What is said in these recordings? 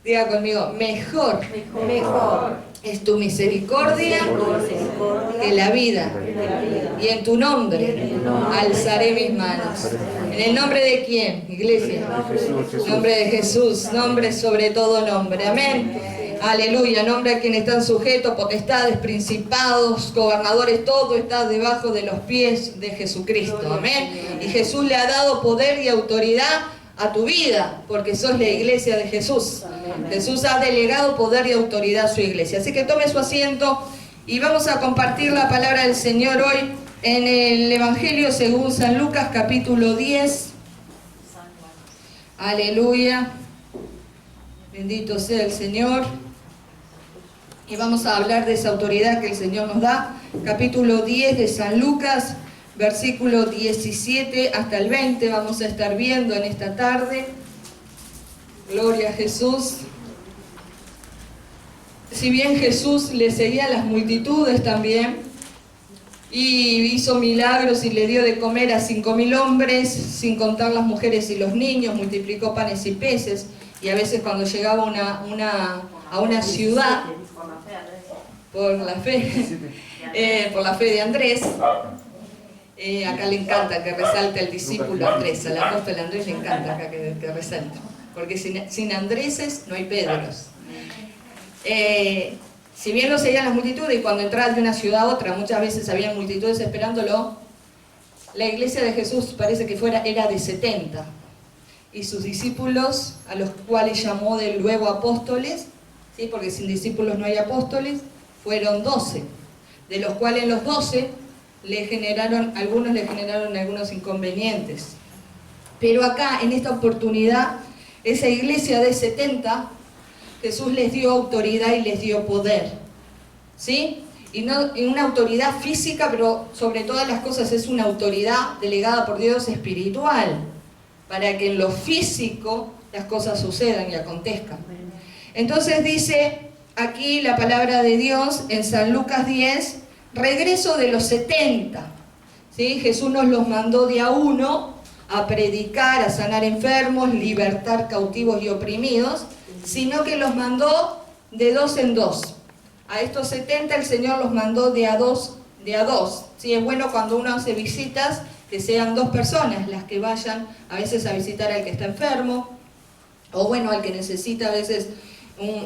Diga conmigo, mejor, Mejor es tu misericordia que la vida. Y en tu nombre alzaré mis manos. ¿En el nombre de quién, iglesia? Nombre de Jesús, nombre sobre todo nombre. Amén. Aleluya, nombre a quien están sujetos, potestades, principados, gobernadores, todo está debajo de los pies de Jesucristo. Amén. Y Jesús le ha dado poder y autoridad a tu vida, porque sos la iglesia de Jesús. Jesús ha delegado poder y autoridad a su iglesia. Así que tome su asiento y vamos a compartir la palabra del Señor hoy en el Evangelio según San Lucas, capítulo 10. Aleluya. Bendito sea el Señor. Y vamos a hablar de esa autoridad que el Señor nos da. Capítulo 10 de San Lucas, versículo 17 hasta el 20. Vamos a estar viendo en esta tarde. Gloria a Jesús. Si bien Jesús le seguía a las multitudes también, y hizo milagros y le dio de comer a 5.000 hombres, sin contar las mujeres y los niños, multiplicó panes y peces, y a veces cuando llegaba a una ciudad, por la fe de Andrés, acá le encanta que resalte el discípulo Andrés, al apóstol Andrés le encanta acá que resalte, porque sin Andréses no hay Pedros. Si bien lo seguían las multitudes, y cuando entraba de una ciudad a otra, muchas veces había multitudes esperándolo, la iglesia de Jesús parece que era de 70, y sus discípulos, a los cuales llamó de luego apóstoles, ¿sí? Porque sin discípulos no hay apóstoles, fueron 12, de los cuales los 12 algunos le generaron algunos inconvenientes. Pero acá, en esta oportunidad, esa iglesia de 70, Jesús les dio autoridad y les dio poder, ¿sí? Y una autoridad física, pero sobre todas las cosas es una autoridad delegada por Dios espiritual, para que en lo físico las cosas sucedan y acontezcan. Entonces dice aquí la palabra de Dios en San Lucas 10, regreso de los 70, ¿sí? Jesús nos los mandó de a uno a predicar, a sanar enfermos, libertar cautivos y oprimidos, sino que los mandó de dos en dos. A estos 70 el Señor los mandó de a dos. ¿Sí? Es bueno cuando uno hace visitas que sean 2 personas las que vayan a veces a visitar al que está enfermo, o bueno, al que necesita a veces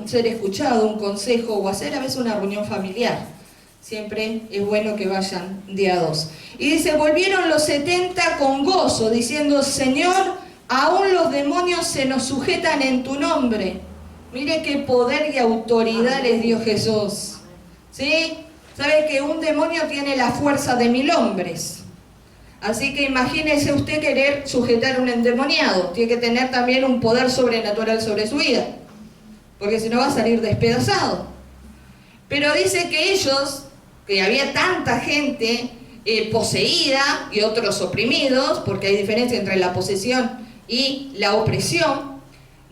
ser escuchado, un consejo, o hacer a veces una reunión familiar. Siempre es bueno que vayan de a 2. Y dice, volvieron los 70 con gozo, diciendo, Señor, aún los demonios se nos sujetan en tu nombre. Mire qué poder y autoridad les dio Jesús. ¿Sí? ¿Sabe que un demonio tiene la fuerza de 1000 hombres? Así que imagínese usted querer sujetar a un endemoniado. Tiene que tener también un poder sobrenatural sobre su vida, porque si no va a salir despedazado. Pero dice que ellos, que había tanta gente poseída y otros oprimidos, porque hay diferencia entre la posesión y la opresión,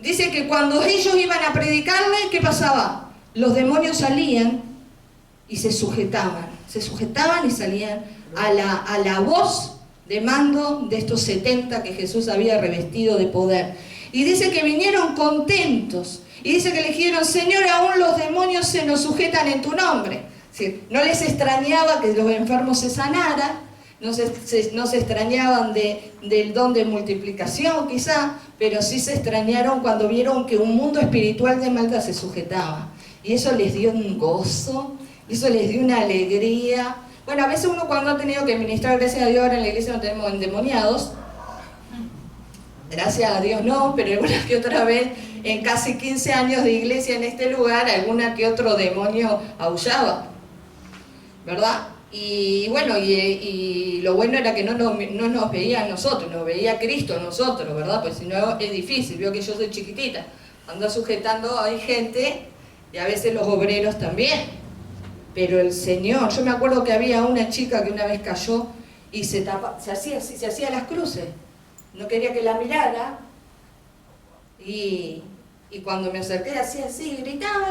dice que cuando ellos iban a predicarle, ¿qué pasaba? Los demonios salían y se sujetaban y salían a la voz de mando de estos 70 que Jesús había revestido de poder. Y dice que vinieron contentos, y dice que le dijeron, Señor, aún los demonios se nos sujetan en tu nombre. Sí, no les extrañaba que los enfermos se sanaran, no se extrañaban del don de multiplicación quizá, pero sí se extrañaron cuando vieron que un mundo espiritual de maldad se sujetaba. Y eso les dio un gozo, eso les dio una alegría. Bueno, a veces uno cuando ha tenido que ministrar, gracias a Dios ahora en la iglesia no tenemos endemoniados, gracias a Dios no, pero alguna que otra vez, en casi 15 años de iglesia en este lugar, alguna que otro demonio aullaba, ¿verdad? Y bueno, y lo bueno era que no nos veía a nosotros, nos veía Cristo a nosotros, ¿verdad? Pues si no es difícil, veo que yo soy chiquitita, ando sujetando, hay gente, y a veces los obreros también. Pero el Señor, yo me acuerdo que había una chica que una vez cayó y se hacía las cruces, no quería que la mirara, y cuando me acerqué hacía así, gritaba,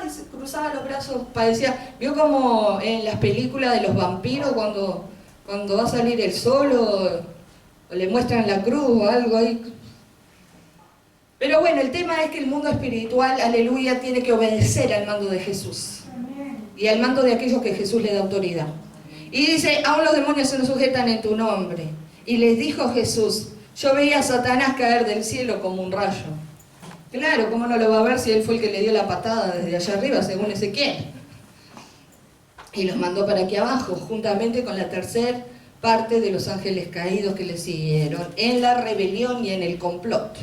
y se cruzaba los brazos, parecía, vio como en las películas de los vampiros cuando va a salir el sol o le muestran la cruz o algo ahí. Pero bueno, el tema es que el mundo espiritual, aleluya, tiene que obedecer al mando de Jesús. Y al mando de aquellos que Jesús le da autoridad. Y dice, aún los demonios se nos sujetan en tu nombre. Y les dijo Jesús, yo veía a Satanás caer del cielo como un rayo. Claro, ¿cómo no lo va a ver si él fue el que le dio la patada desde allá arriba, según Ezequiel? Y los mandó para aquí abajo, juntamente con la tercera parte de los ángeles caídos que le siguieron, en la rebelión y en el complot.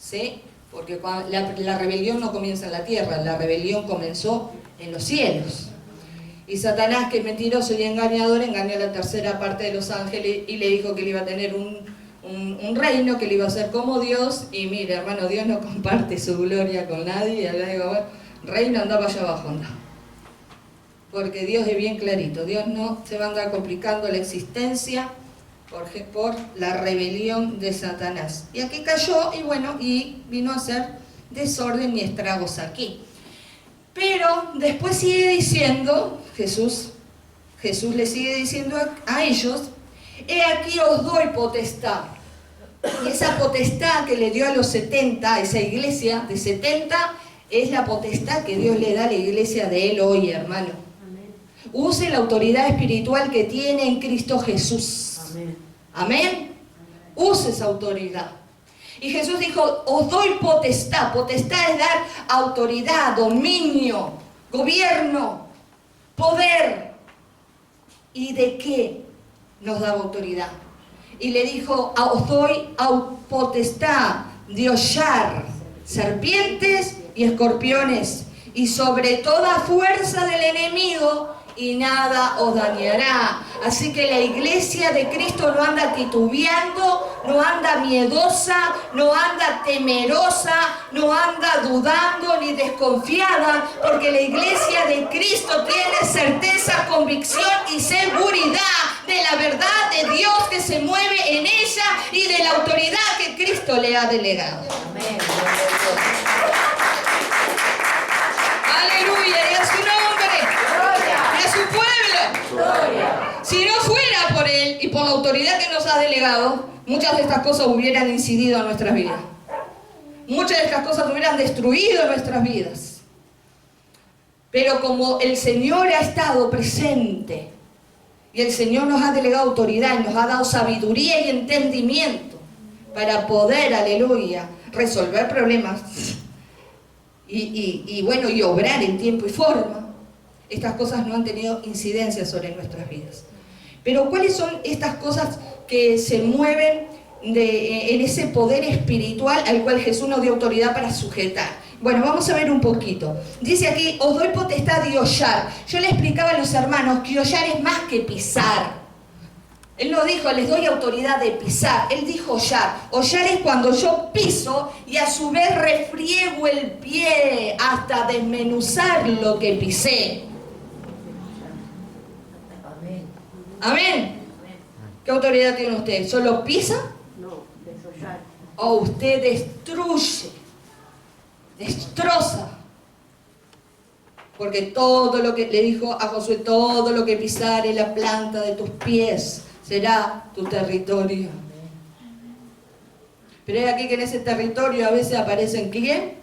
¿Sí? Porque la rebelión no comienza en la tierra, la rebelión comenzó en los cielos. Y Satanás, que es mentiroso y engañador, engañó a la tercera parte de los ángeles y le dijo que él iba a tener un reino, que le iba a ser como Dios. Y mire, hermano, Dios no comparte su gloria con nadie. Y acá digo, bueno, reino, anda para allá abajo, anda. Porque Dios es bien clarito, Dios no se va a andar complicando la existencia por la rebelión de Satanás. Y aquí cayó y bueno, y vino a hacer desorden y estragos aquí. Pero después sigue diciendo, Jesús le sigue diciendo a ellos, he aquí os doy potestad. Y esa potestad que le dio a los 70, esa iglesia de 70, es la potestad que Dios le da a la iglesia de él hoy, hermano. Use la autoridad espiritual que tiene en Cristo Jesús. Amén. Amén. Use esa autoridad. Y Jesús dijo, os doy potestad. Potestad es dar autoridad, dominio, gobierno, poder. ¿Y de qué nos da autoridad? Y le dijo, os doy potestad de hollar serpientes y escorpiones, y sobre toda fuerza del enemigo, y nada os dañará. Así que la iglesia de Cristo no anda titubeando, no anda miedosa, no anda temerosa, no anda dudando ni desconfiada, porque la iglesia de Cristo tiene certeza, convicción y seguridad de la verdad de Dios que se mueve en ella y de la autoridad que Cristo le ha delegado. Amén. Aleluya, y a su nombre, y a su pueblo. Gloria. Si no fuera por Él y por la autoridad que nos ha delegado, muchas de estas cosas hubieran incidido en nuestras vidas. Muchas de estas cosas hubieran destruido nuestras vidas. Pero como el Señor ha estado presente, y el Señor nos ha delegado autoridad, y nos ha dado sabiduría y entendimiento para poder, aleluya, resolver problemas, y obrar en tiempo y forma, estas cosas no han tenido incidencia sobre nuestras vidas. Pero ¿cuáles son estas cosas que se mueven en ese poder espiritual al cual Jesús nos dio autoridad para sujetar? Bueno, vamos a ver un poquito. Dice aquí, os doy potestad de hollar. Yo le explicaba a los hermanos que hollar es más que pisar. Él no dijo, les doy autoridad de pisar. Él dijo hollar. Hollar es cuando yo piso y a su vez refriego el pie hasta desmenuzar lo que pisé. Amén. Amén. ¿Qué autoridad tiene usted? ¿Solo pisa? No, deshollar. ¿O usted destruye? Destroza? Porque todo lo que le dijo a Josué, todo lo que pisare la planta de tus pies será tu territorio. Pero es aquí que en ese territorio a veces aparecen ¿quién?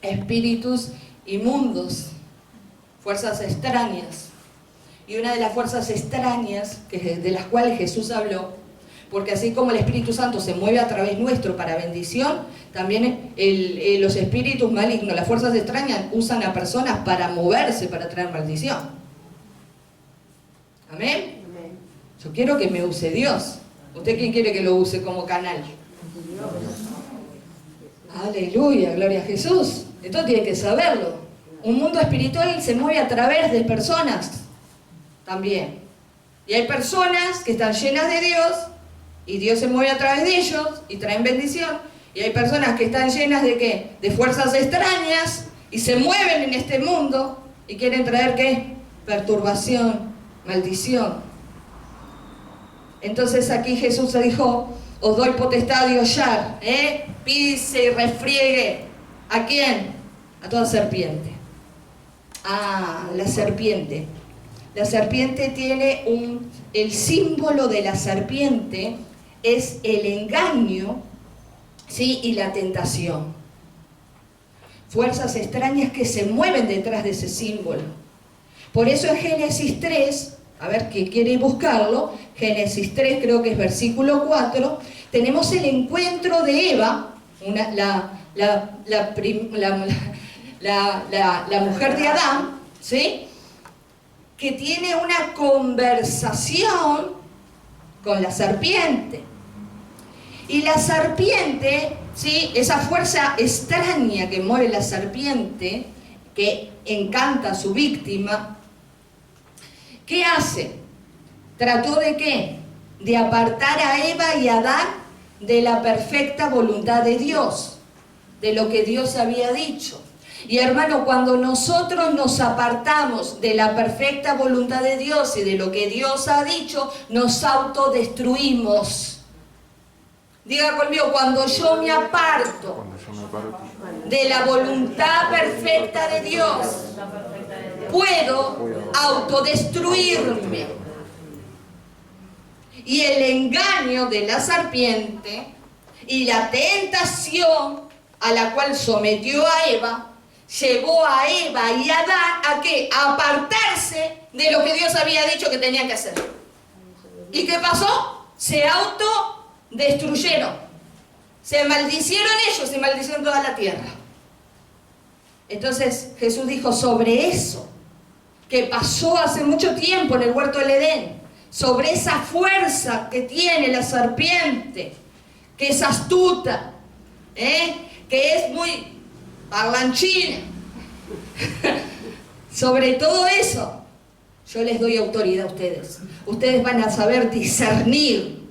Espíritus inmundos, fuerzas extrañas. Y una de las fuerzas extrañas de las cuales Jesús habló, porque así como el Espíritu Santo se mueve a través nuestro para bendición, también los espíritus malignos, las fuerzas extrañas, usan a personas para moverse, para traer maldición. ¿Amén? Amén. Yo quiero que me use Dios. ¿Usted quién quiere que lo use como canal? Dios. Aleluya, gloria a Jesús. Esto tiene que saberlo. Un mundo espiritual se mueve a través de personas también. Y hay personas que están llenas de Dios y Dios se mueve a través de ellos y traen bendición. Y hay personas que están llenas de ¿qué? De fuerzas extrañas y se mueven en este mundo y quieren traer ¿qué? Perturbación, maldición. Entonces aquí Jesús dijo, os doy potestad de hollar, pise y refriegue. ¿A quién? A toda serpiente. Ah, la serpiente. La serpiente tiene el símbolo de la serpiente es el engaño ¿sí? Y la tentación. Fuerzas extrañas que se mueven detrás de ese símbolo. Por eso en Génesis 3, a ver, que quiere buscarlo, Génesis 3 creo que es versículo 4, tenemos el encuentro de Eva, la mujer de Adán, ¿sí? Que tiene una conversación con la serpiente. Y la serpiente, ¿sí? Esa fuerza extraña que mueve la serpiente, que encanta a su víctima, ¿qué hace? ¿Trató de qué? De apartar a Eva y a Adán de la perfecta voluntad de Dios, de lo que Dios había dicho. Y hermano, cuando nosotros nos apartamos de la perfecta voluntad de Dios y de lo que Dios ha dicho, nos autodestruimos. Diga conmigo, cuando yo me aparto de la voluntad perfecta de Dios, puedo autodestruirme. Y el engaño de la serpiente y la tentación a la cual sometió a Eva, llevó a Eva y a Adán ¿a qué? A apartarse de lo que Dios había dicho que tenían que hacer. ¿Y qué pasó? Se autodestruyeron. Se maldicieron ellos y maldicieron toda la tierra. Entonces Jesús dijo sobre eso que pasó hace mucho tiempo en el huerto del Edén, sobre esa fuerza que tiene la serpiente, que es astuta, que es muy parlanchina. Sobre todo eso, yo les doy autoridad a ustedes. Ustedes van a saber discernir.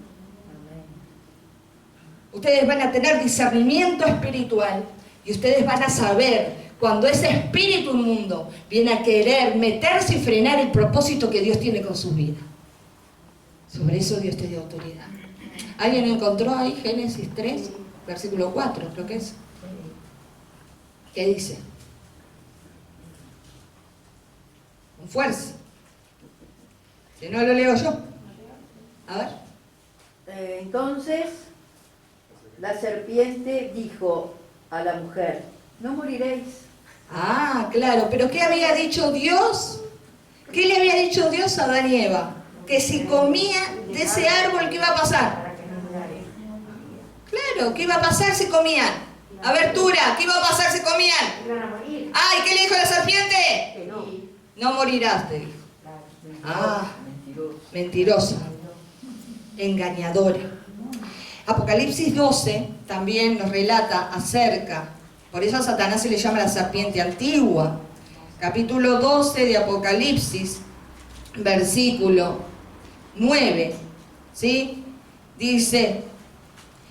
Ustedes van a tener discernimiento espiritual y ustedes van a saber cuando ese espíritu inmundo viene a querer meterse y frenar el propósito que Dios tiene con su vida. Sobre eso Dios te dio autoridad. ¿Alguien encontró ahí Génesis 3, versículo 4, creo que es? ¿Qué dice? Con fuerza. Si no, lo leo yo. A ver. Entonces, la serpiente dijo a la mujer, no moriréis. Ah, claro, pero ¿qué había dicho Dios? ¿Qué le había dicho Dios a Adán y Eva? Que si comían de ese árbol, ¿qué iba a pasar? Claro, ¿qué iba a pasar si comían? A ver, Tura, ¿qué iba a pasar si comían? Ay, ¿qué le dijo la serpiente? Que no. No morirás, te dijo. Ah, mentirosa, engañadora. Apocalipsis 12 también nos relata acerca, por eso a Satanás se le llama la serpiente antigua. Capítulo 12 de Apocalipsis, versículo 9, ¿sí? Dice,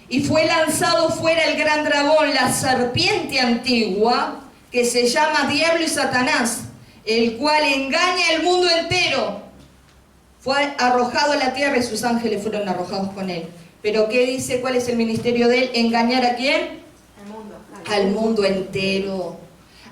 y fue lanzado fuera el gran dragón, la serpiente antigua, que se llama Diablo y Satanás, el cual engaña el mundo entero. Fue arrojado a la tierra y sus ángeles fueron arrojados con él. Pero ¿qué dice? ¿Cuál es el ministerio de él? ¿Engañar a quién? Al mundo entero.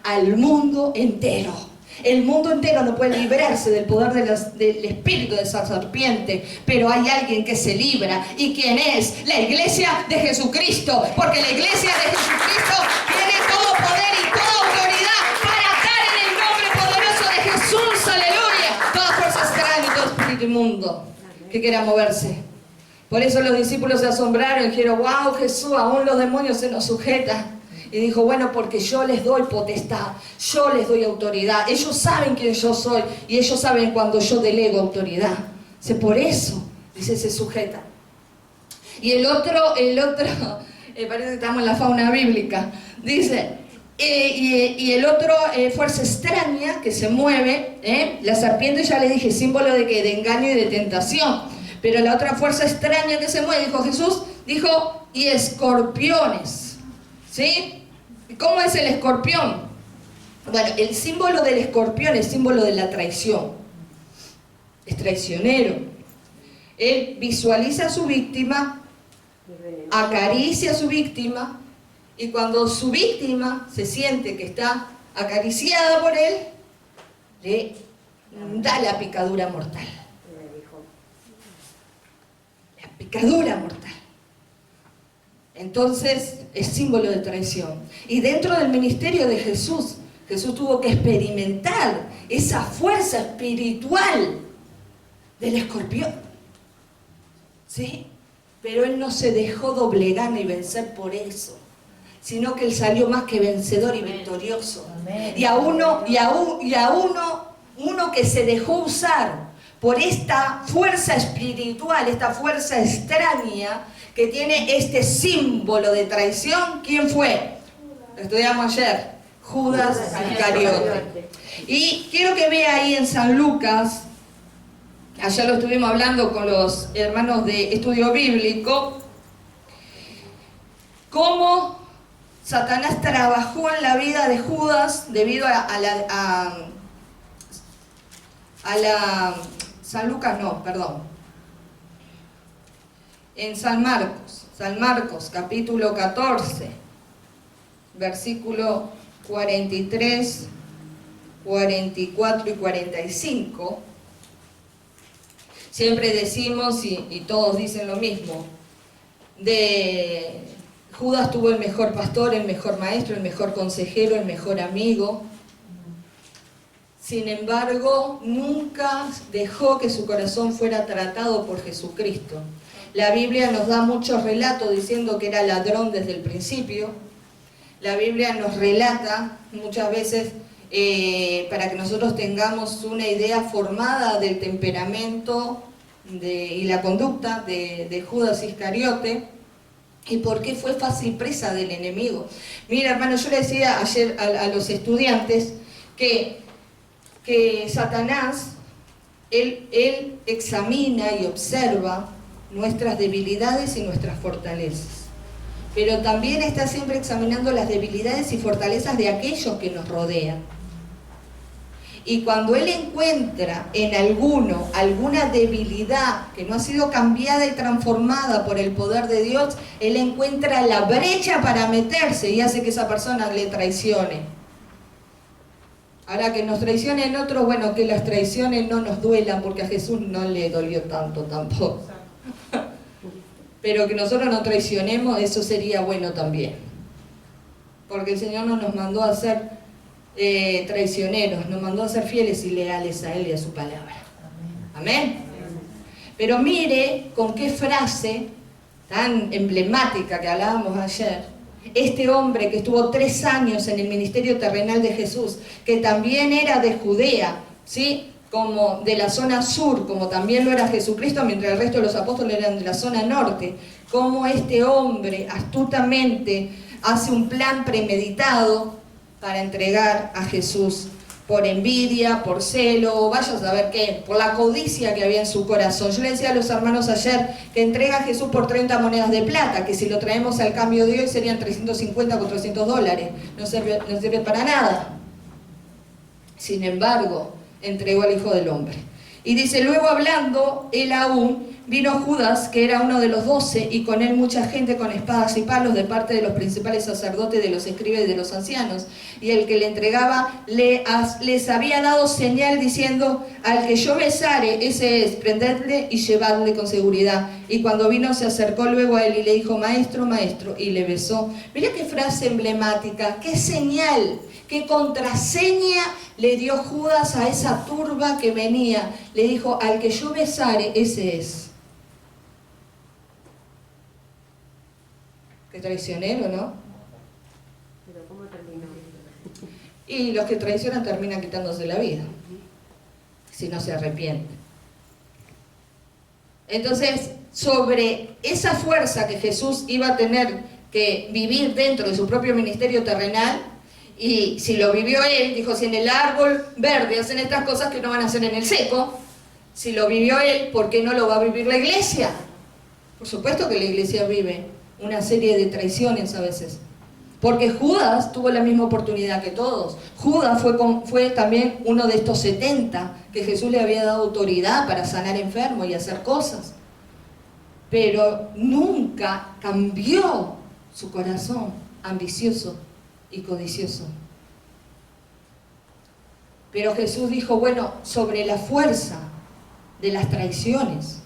Al mundo entero. El mundo entero no puede librarse del poder del espíritu de esa serpiente, pero hay alguien que se libra. ¿Y quién es? La iglesia de Jesucristo, porque la iglesia de Jesucristo tiene todo poder y toda autoridad para atar en el nombre poderoso de Jesús, aleluya, toda fuerza extraña y todo espíritu inmundo que quiera moverse. Por eso los discípulos se asombraron y dijeron, wow, Jesús, aún los demonios se nos sujetan. Y dijo, bueno, porque yo les doy potestad, yo les doy autoridad. Ellos saben quién yo soy y ellos saben cuando yo delego autoridad. Dice, por eso, dice, se sujeta. Y el otro, parece que estamos en la fauna bíblica, dice, y el otro, fuerza extraña que se mueve, la serpiente ya le dije, símbolo de que de engaño y de tentación. Pero la otra fuerza extraña que se mueve, dijo Jesús, dijo, y escorpiones, ¿sí? ¿Cómo es el escorpión? Bueno, el símbolo del escorpión es símbolo de la traición. Es traicionero. Él visualiza a su víctima, acaricia a su víctima, y cuando su víctima se siente que está acariciada por él, le da la picadura mortal. La picadura mortal. Entonces es símbolo de traición. Y dentro del ministerio de Jesús, Jesús tuvo que experimentar esa fuerza espiritual del escorpión. ¿Sí? Pero Él no se dejó doblegar ni vencer por eso, sino que Él salió más que vencedor y victorioso. Amén. Y a uno que se dejó usar por esta fuerza espiritual, esta fuerza extraña que tiene este símbolo de traición, ¿quién fue? Lo estudiamos ayer, Judas Iscariote. Y quiero que vea ahí en San Lucas, ayer lo estuvimos hablando con los hermanos de estudio bíblico, cómo Satanás trabajó en la vida de Judas debido a la San Lucas no, perdón. En San Marcos capítulo 14, versículo 43, 44 y 45. Siempre decimos, y todos dicen lo mismo, de Judas tuvo el mejor pastor, el mejor maestro, el mejor consejero, el mejor amigo. Sin embargo, nunca dejó que su corazón fuera tratado por Jesucristo. La Biblia nos da muchos relatos diciendo que era ladrón desde el principio. La Biblia nos relata muchas veces para que nosotros tengamos una idea formada del temperamento y la conducta de Judas Iscariote y por qué fue fácil presa del enemigo. Mira, hermano, yo le decía ayer a los estudiantes que Satanás, él examina y observa nuestras debilidades y nuestras fortalezas, pero también está siempre examinando las debilidades y fortalezas de aquellos que nos rodean. Y cuando él encuentra en alguna debilidad que no ha sido cambiada y transformada por el poder de Dios, él encuentra la brecha para meterse y hace que esa persona le traicione. Ahora que nos traicionen otros, bueno, que las traiciones no nos duelan, porque a Jesús no le dolió tanto tampoco. Pero que nosotros no traicionemos, eso sería bueno también. Porque el Señor no nos mandó a ser traicioneros, nos mandó a ser fieles y leales a Él y a su palabra. Amén. Pero mire con qué frase tan emblemática que hablábamos ayer, este hombre que estuvo 3 años en el ministerio terrenal de Jesús, que también era de Judea, ¿sí?, como de la zona sur, como también lo era Jesucristo, mientras el resto de los apóstoles eran de la zona norte, como este hombre astutamente hace un plan premeditado para entregar a Jesús por envidia, por celo, vaya a saber qué, por la codicia que había en su corazón. Yo le decía a los hermanos ayer que entrega a Jesús por 30 monedas de plata, que si lo traemos al cambio de hoy serían 350 o 400 dólares, no sirve para nada. Sin embargo, entregó al Hijo del Hombre. Y dice, luego hablando él aún, vino Judas, que era uno de los 12, y con él mucha gente con espadas y palos de parte de los principales sacerdotes, de los escribas y de los ancianos. Y el que le entregaba les había dado señal diciendo, al que yo besare, ese es, prendedle y llevadle con seguridad. Y cuando vino se acercó luego a él y le dijo, maestro, maestro, y le besó. Mira qué frase emblemática, qué señal, qué contraseña le dio Judas a esa turba que venía. Le dijo, al que yo besare, ese es. Qué traicionero, ¿no? Pero ¿cómo terminó? Y los que traicionan terminan quitándose la vida, si no se arrepienten. Entonces, sobre esa fuerza que Jesús iba a tener que vivir dentro de su propio ministerio terrenal, y si lo vivió él, dijo, si en el árbol verde hacen estas cosas, que no van a hacer en el seco. Si lo vivió él, ¿por qué no lo va a vivir la iglesia? Por supuesto que la iglesia vive una serie de traiciones a veces, porque Judas tuvo la misma oportunidad que todos. Judas fue también uno de estos 70 que Jesús le había dado autoridad para sanar enfermos y hacer cosas, pero nunca cambió su corazón ambicioso y codicioso. Pero Jesús dijo, bueno, sobre la fuerza de las traiciones,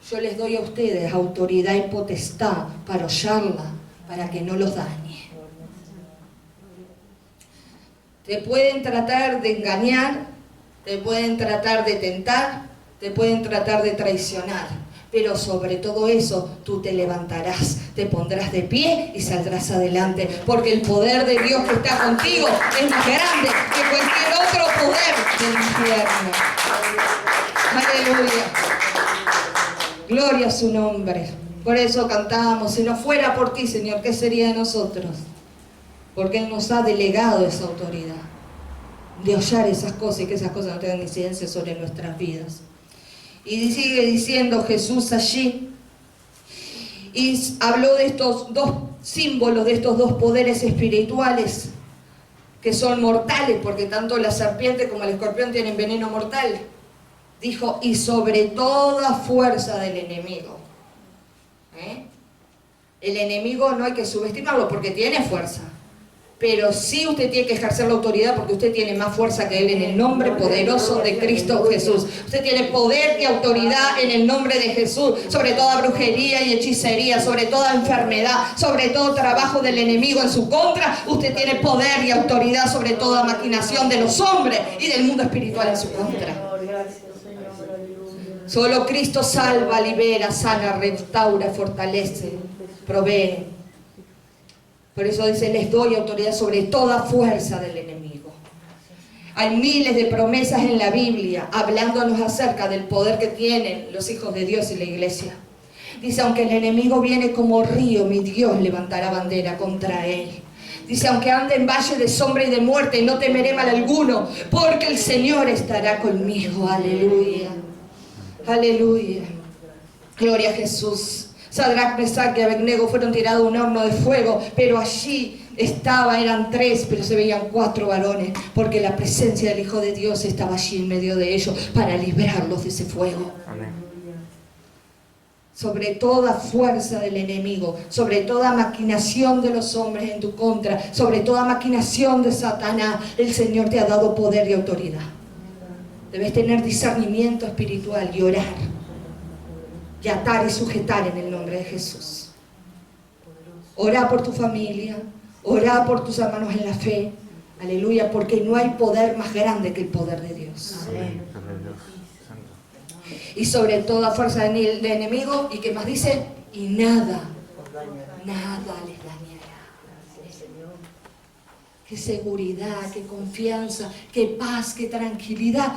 yo les doy a ustedes autoridad y potestad para hollarla, para que no los dañe. Te pueden tratar de engañar, te pueden tratar de tentar, te pueden tratar de traicionar, pero sobre todo eso tú te levantarás, te pondrás de pie y saldrás adelante, porque el poder de Dios que está contigo es más grande que cualquier otro poder del infierno. Aleluya. Gloria a su nombre. Por eso cantábamos, si no fuera por ti, Señor, ¿qué sería de nosotros? Porque Él nos ha delegado esa autoridad de hollar esas cosas y que esas cosas no tengan incidencia sobre nuestras vidas. Y sigue diciendo Jesús allí, y habló de estos dos símbolos, de estos dos poderes espirituales que son mortales, porque tanto la serpiente como el escorpión tienen veneno mortal. Dijo, y sobre toda fuerza del enemigo. El enemigo no hay que subestimarlo porque tiene fuerza. Pero sí usted tiene que ejercer la autoridad porque usted tiene más fuerza que él en el nombre poderoso de Cristo Jesús. Usted tiene poder y autoridad en el nombre de Jesús sobre toda brujería y hechicería, sobre toda enfermedad, sobre todo trabajo del enemigo en su contra. Usted tiene poder y autoridad sobre toda maquinación de los hombres y del mundo espiritual en su contra. Solo Cristo salva, libera, sana, restaura, fortalece, provee. Por eso dice, les doy autoridad sobre toda fuerza del enemigo. Hay miles de promesas en la Biblia hablándonos acerca del poder que tienen los hijos de Dios y la iglesia. Dice, aunque el enemigo viene como río, mi Dios levantará bandera contra él. Dice, aunque ande en valle de sombra y de muerte, no temeré mal alguno, porque el Señor estará conmigo. Aleluya. Aleluya. Gloria a Jesús. Sadrach, Mesach y Abednego fueron tirados a un horno de fuego, pero allí eran 3, pero se veían 4 varones, porque la presencia del Hijo de Dios estaba allí en medio de ellos para librarlos de ese fuego. Amén. Sobre toda fuerza del enemigo, sobre toda maquinación de los hombres en tu contra, sobre toda maquinación de Satanás, el Señor te ha dado poder y autoridad. Debes tener discernimiento espiritual y orar. Y atar y sujetar en el nombre de Jesús. Orá por tu familia, orá por tus hermanos en la fe, aleluya, porque no hay poder más grande que el poder de Dios. Amén. Y sobre toda fuerza del enemigo, y que más dice, y nada les dañará. Qué seguridad, qué confianza, qué paz, qué tranquilidad.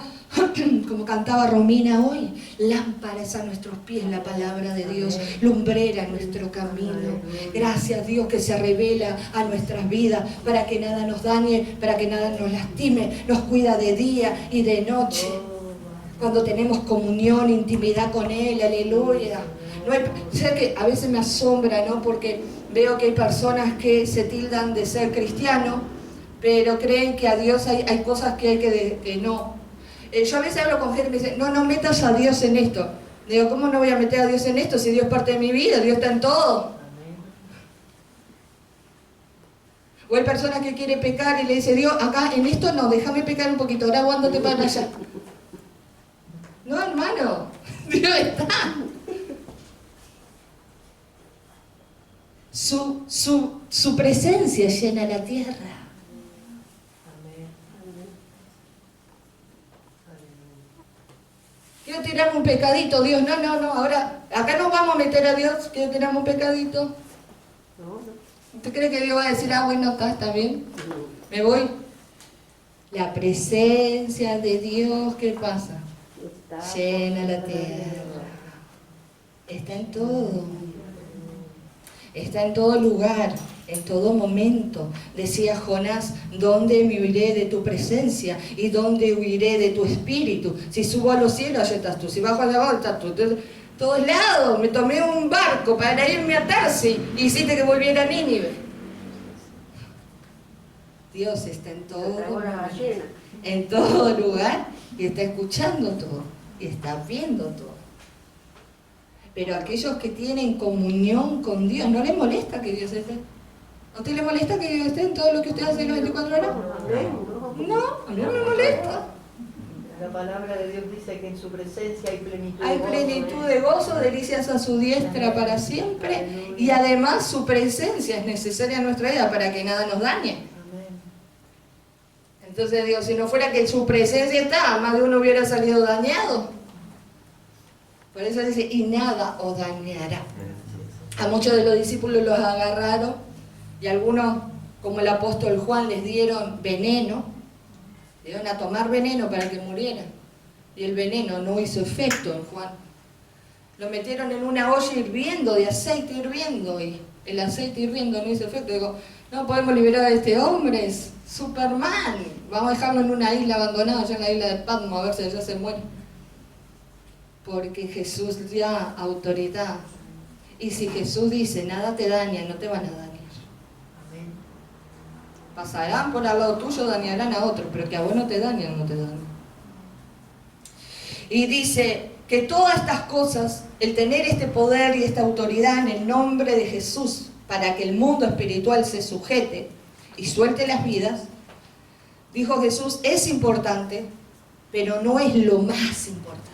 Como cantaba Romina hoy, lámparas a nuestros pies la palabra de Dios, lumbrera nuestro camino. Gracias a Dios que se revela a nuestras vidas para que nada nos dañe, para que nada nos lastime, nos cuida de día y de noche. Cuando tenemos comunión, intimidad con Él, aleluya. Sé que a veces me asombra, ¿no? Porque veo que hay personas que se tildan de ser cristianos, pero creen que a Dios hay cosas que hay que no. Yo a veces hablo con gente y me dice, no metas a Dios en esto. Digo, ¿cómo no voy a meter a Dios en esto si Dios es parte de mi vida? Dios está en todo. O hay personas que quieren pecar y le dice, Dios, acá en esto no, déjame pecar un poquito, ahora aguántate para allá. No, hermano, Dios está. Su presencia llena la tierra. Quiero tirarme un pecadito, Dios, no, ahora, acá no vamos a meter a Dios, quiero tirarme un pecadito. ¿Usted cree que Dios va a decir, bueno, está bien, me voy? La presencia de Dios, ¿qué pasa? Llena la tierra. Está en todo. Está en todo lugar, en todo momento. Decía Jonás, ¿dónde me huiré de tu presencia? ¿Y dónde huiré de tu espíritu? Si subo a los cielos, allá estás tú. Si bajo a la abajo, estás tú. Entonces, todos lados, me tomé un barco para irme a Tarsis y hiciste que volviera a Nínive. Dios está en todo lugar y está escuchando todo y está viendo todo. Pero aquellos que tienen comunión con Dios, ¿no les molesta que Dios esté? ¿A usted le molesta que Dios esté en todo lo que usted hace en las 24 horas? No, a mí no me molesta. La palabra de Dios dice que en su presencia hay plenitud Hay de gozo. plenitud de gozo, delicias a su diestra para siempre, y además su presencia es necesaria en nuestra vida para que nada nos dañe. Amén. Entonces digo, si no fuera que su presencia está, más de uno hubiera salido dañado. Por eso dice, y nada os dañará. A muchos de los discípulos los agarraron, y algunos, como el apóstol Juan, les dieron veneno, le dieron a tomar veneno para que murieran. Y el veneno no hizo efecto en Juan. Lo metieron en una olla hirviendo, de aceite hirviendo, y el aceite hirviendo no hizo efecto. Digo, no podemos liberar a este hombre, es Superman. Vamos a dejarlo en una isla abandonada, allá en la isla de Patmos, a ver si allá se muere. Porque Jesús da autoridad. Y si Jesús dice, nada te daña, no te van a dañar. Amén. Pasarán por al lado tuyo, dañarán a otros, pero que a vos no te dañan, no te dañan. Y dice que todas estas cosas, el tener este poder y esta autoridad en el nombre de Jesús, para que el mundo espiritual se sujete y suelte las vidas, dijo Jesús, es importante, pero no es lo más importante.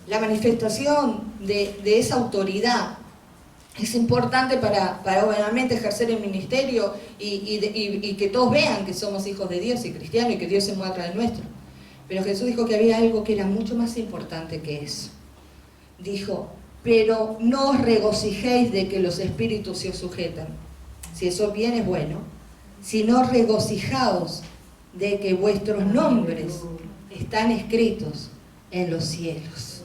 La manifestación de esa autoridad es importante para obviamente ejercer el ministerio y que todos vean que somos hijos de Dios y cristianos y que Dios se mueve a través nuestro. Pero Jesús dijo que había algo que era mucho más importante que eso. Dijo, pero no os regocijéis de que los espíritus se os sujetan. Si eso bien es bueno, sino regocijaos de que vuestros nombres están escritos en los cielos.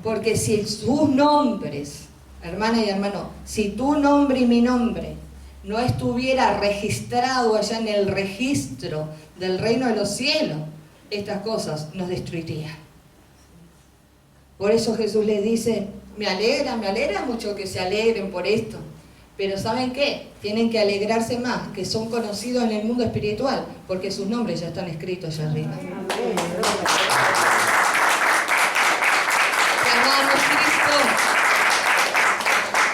Porque si sus nombres, hermana y hermano, si tu nombre y mi nombre no estuviera registrado allá en el registro del reino de los cielos, estas cosas nos destruirían. Por eso Jesús les dice, me alegra mucho que se alegren por esto, pero ¿saben qué? Tienen que alegrarse más, que son conocidos en el mundo espiritual, porque sus nombres ya están escritos allá arriba. Te amamos, Cristo.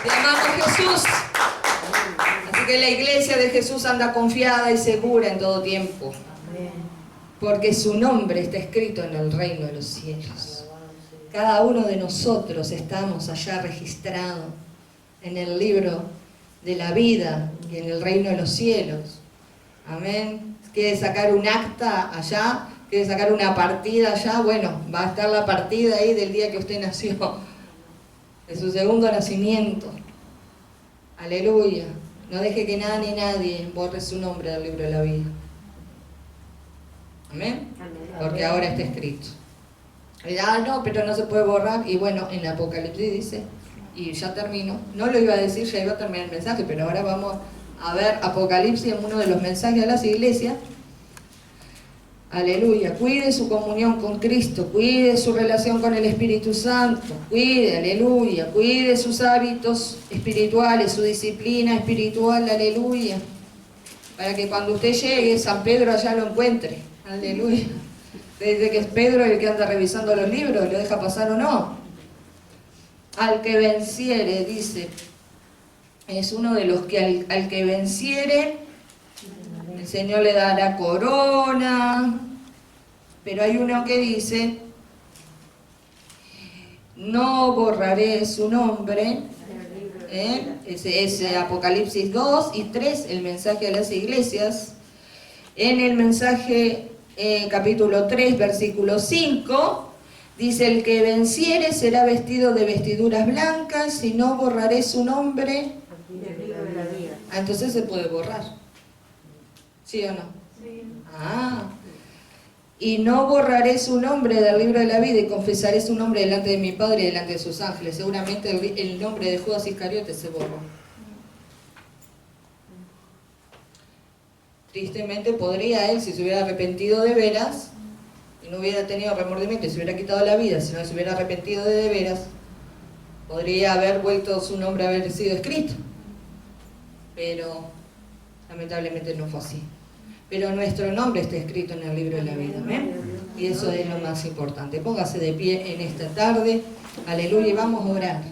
Te amamos, Jesús. Así que la iglesia de Jesús anda confiada y segura en todo tiempo, porque su nombre está escrito en el reino de los cielos. Cada uno de nosotros estamos allá registrados en el libro de la vida y en el reino de los cielos. Amén. ¿Quiere sacar un acta allá? ¿Quiere sacar una partida allá? Bueno, va a estar la partida ahí del día que usted nació, de su segundo nacimiento. Aleluya. No deje que nada ni nadie borre su nombre del libro de la vida. Amén. Porque ahora está escrito. No, pero no se puede borrar. Y bueno, en el Apocalipsis dice, y ya termino, no lo iba a decir, ya iba a terminar el mensaje, pero ahora vamos a ver Apocalipsis en uno de los mensajes a las iglesias. Aleluya, cuide su comunión con Cristo, cuide su relación con el Espíritu Santo, cuide, aleluya, cuide sus hábitos espirituales, su disciplina espiritual, aleluya, para que cuando usted llegue, San Pedro allá lo encuentre, aleluya. Desde que es Pedro el que anda revisando los libros, ¿lo deja pasar o no? Al que venciere, dice, es uno de los que al que venciere, el Señor le dará corona, pero hay uno que dice, no borraré su nombre, ese Apocalipsis 2 y 3, el mensaje a las iglesias. En el mensaje capítulo 3, versículo 5, dice, el que venciere será vestido de vestiduras blancas y no borraré su nombre. Entonces se puede borrar. ¿Sí o no? Sí. Y no borraré su nombre del libro de la vida y confesaré su nombre delante de mi Padre y delante de sus ángeles. Seguramente el nombre de Judas Iscariote se borró. Tristemente podría él, si se hubiera arrepentido de veras, y no hubiera tenido remordimiento y se hubiera quitado la vida, si no se hubiera arrepentido de veras, podría haber vuelto su nombre a haber sido escrito. Pero lamentablemente no fue así. Pero nuestro nombre está escrito en el libro de la vida. ¿Amén? Y eso es lo más importante. Póngase de pie en esta tarde. Aleluya. Y vamos a orar.